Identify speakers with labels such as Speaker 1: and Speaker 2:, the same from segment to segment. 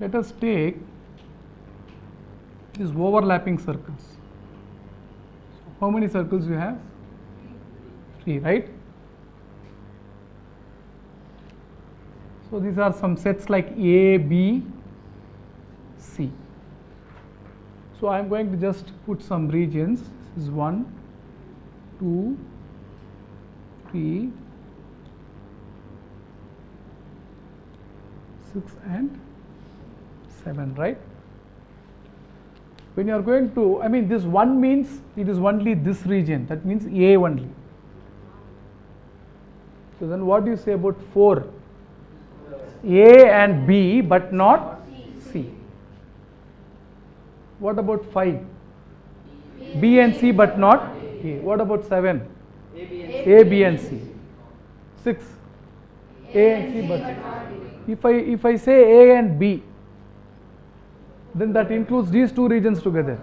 Speaker 1: Let us take these overlapping circles. So how many circles you have? 3, right? So these are some sets like A, B, C. So I am going to just put some regions. This is 1, 2, 3, 6 and 7, right? When you are going to, I mean, this 1 means it is only this region, that means A only. So then what do you say about 4? A and B but not C. What about 5? B and C but not A. What about 7? A, B and C. 6? A and C but if I say A and B, then that includes these two regions together.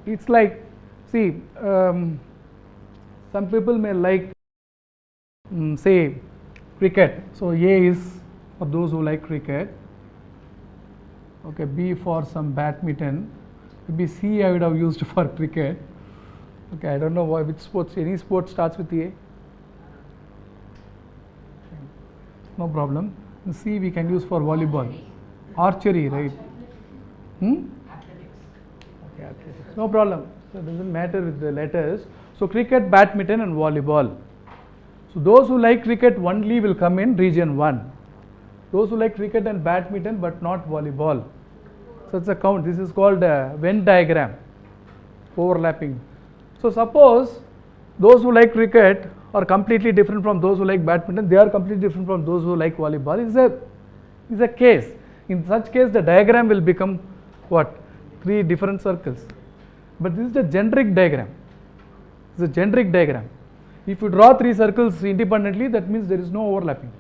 Speaker 1: It's like, see, some people may like say cricket. So A is for those who like cricket. Okay, B for some badminton. Maybe C I would have used for cricket. Okay, I don't know why, which sports, any sport starts with A. No problem. And C we can use for volleyball. Archery, right? Okay, athletics. No problem. So it doesn't matter with the letters. So cricket, badminton and volleyball. So those who like cricket only will come in region 1. Those who like cricket and badminton but not volleyball. So it's a count. This is called a Venn diagram. Overlapping. So suppose those who like cricket are completely different from those who like badminton. They are completely different from those who like volleyball. It's a case. In such case the diagram will become what? 3 different circles. But this is the generic diagram. It's a generic diagram. If you draw 3 circles independently, that means there is no overlapping.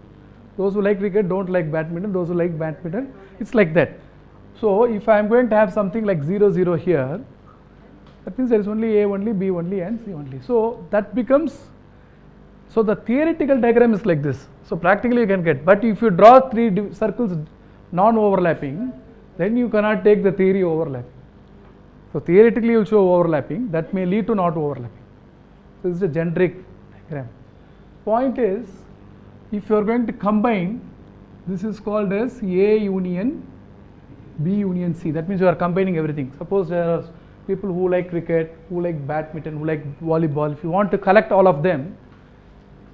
Speaker 1: Those who like cricket don't like badminton. Those who like badminton, it's like that. So if I am going to have something like 0, 0 here, that means there is only A only, B only and C only. So that becomes, so the theoretical diagram is like this. So practically you can get, but if you draw 3 circles non-overlapping, then you cannot take the theory overlapping. So theoretically you will show overlapping, that may lead to not overlapping. So this is a generic diagram. Point is, if you are going to combine, this is called as A union B union C. That means you are combining everything. Suppose there are people who like cricket, who like badminton, who like volleyball. If you want to collect all of them,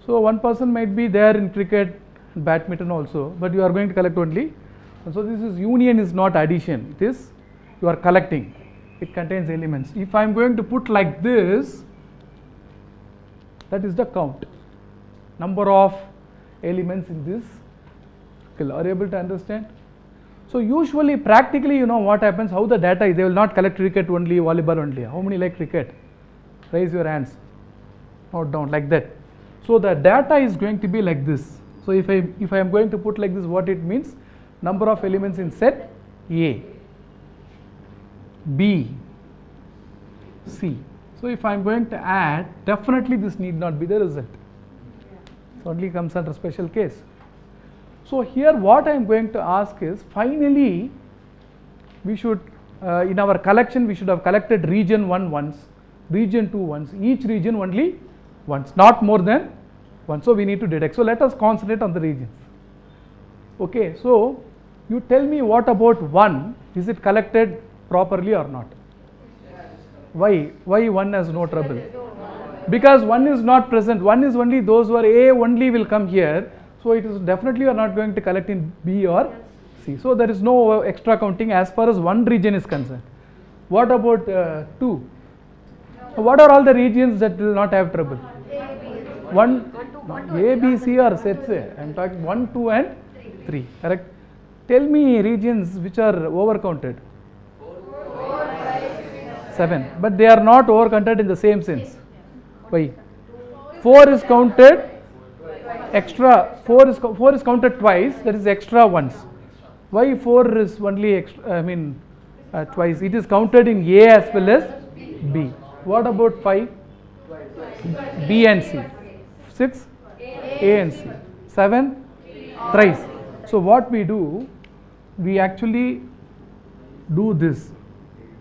Speaker 1: so one person might be there in cricket, badminton also, but you are going to collect only. And so this is union, is not addition. It is, you are collecting. It contains elements. If I am going to put like this, that is the count. Number of elements in this circle. Are you able to understand? So usually, practically, you know what happens, how the data is, they will not collect cricket only, volleyball only. How many like cricket? Raise your hands. Note down like that. So the data is going to be like this. So if I am going to put like this, what it means? Number of elements in set A, B, C. So if I am going to add, definitely this need not be the result. It only comes under special case. So here what I am going to ask is, finally we should, in our collection we should have collected region 1 once, region 2 once, each region only once, not more than once. So we need to deduct. So let us concentrate on the regions. Okay, so you tell me, what about 1? Is it collected properly or not? Why 1 has no trouble? Because 1 is not present. 1 is only those who are A only will come here. So it is definitely you are not going to collect in B or C. So there is no extra counting as far as 1 region is concerned. What about 2? What are all the regions that will not have trouble? 1, A, B, C are sets. I am talking 1, 2 and 3. Correct? Tell me regions which are overcounted. 7. But they are not overcounted in the same sense. Why? 4 is counted extra, 4 is counted twice, that is extra once. Why 4 is only extra, twice? It is counted in A as well as B. What about 5? B and C. 6? A and C. 7? Thrice. So what we do, we actually do this.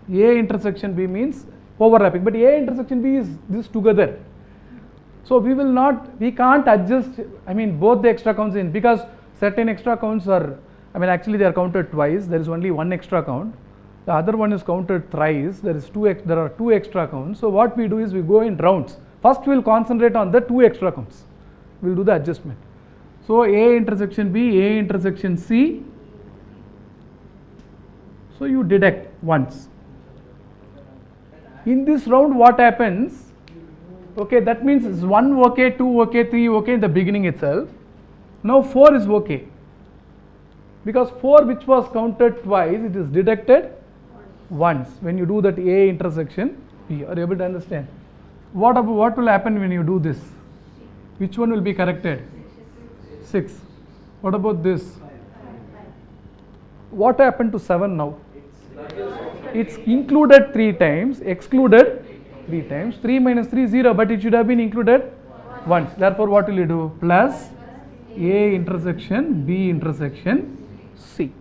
Speaker 1: A intersection B means overlapping, but A intersection B is this together. So we can't adjust, I mean, both the extra counts in, because certain extra counts are, I mean, actually they are counted twice. There is only one extra count. The other one is counted thrice. There are two extra counts. So what we do is we go in rounds. First we will concentrate on the two extra counts. We will do the adjustment. So A intersection B, A intersection C. So you deduct once. In this round what happens? Okay, that means it's 1 okay, 2 okay, 3 okay in the beginning itself. Now 4 is okay. Because 4 which was counted twice, it is deducted once when you do that A intersection B. Are you able to understand? What will happen when you do this? Which one will be corrected? 6. What about this? What happened to 7 now? It's included 3 times, excluded 3 times. 3 minus 3 0, but it should have been included once. Therefore what will you do? Plus A intersection B intersection C.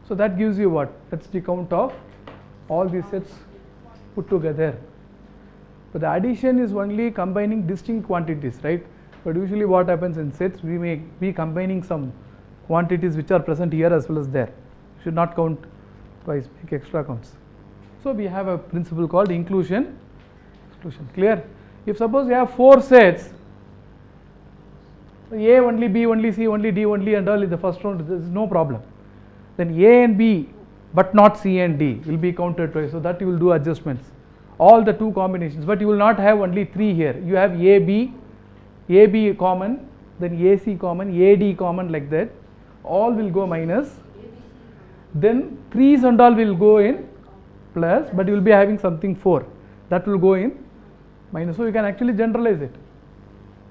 Speaker 1: So that gives you what? That's the count of all these sets put together. But the addition is only combining distinct quantities, right? But usually what happens in sets, we may be combining some quantities which are present here as well as there. Should not count twice, make extra counts. So we have a principle called inclusion, exclusion. Clear? If suppose you have 4 sets, A only, B only, C only, D only and all in the first round, there is no problem. Then A and B but not C and D will be counted twice. So that you will do adjustments. All the 2 combinations, but you will not have only 3 here. You have AB common, then AC common, AD common, like that. All will go minus. Then 3's and all will go in plus, but you will be having something 4 that will go in minus. So you can actually generalize it.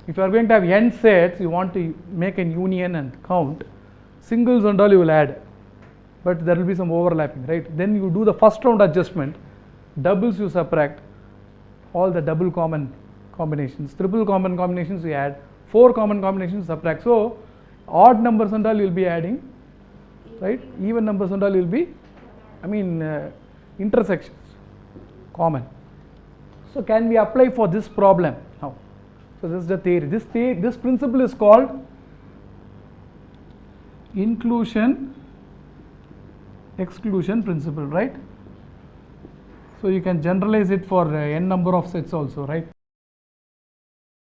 Speaker 1: If you are going to have n sets, you want to make an union and count, singles and all you will add, but there will be some overlapping, right? Then you do the first round adjustment, doubles you subtract, all the double common combinations, triple common combinations you add, 4 common combinations subtract. So odd numbers and all you will be adding, right? Even numbers and all you will be, intersections, common. So can we apply for this problem now? So this is the theory. This principle is called inclusion exclusion principle, right? So you can generalize it for n number of sets also, right?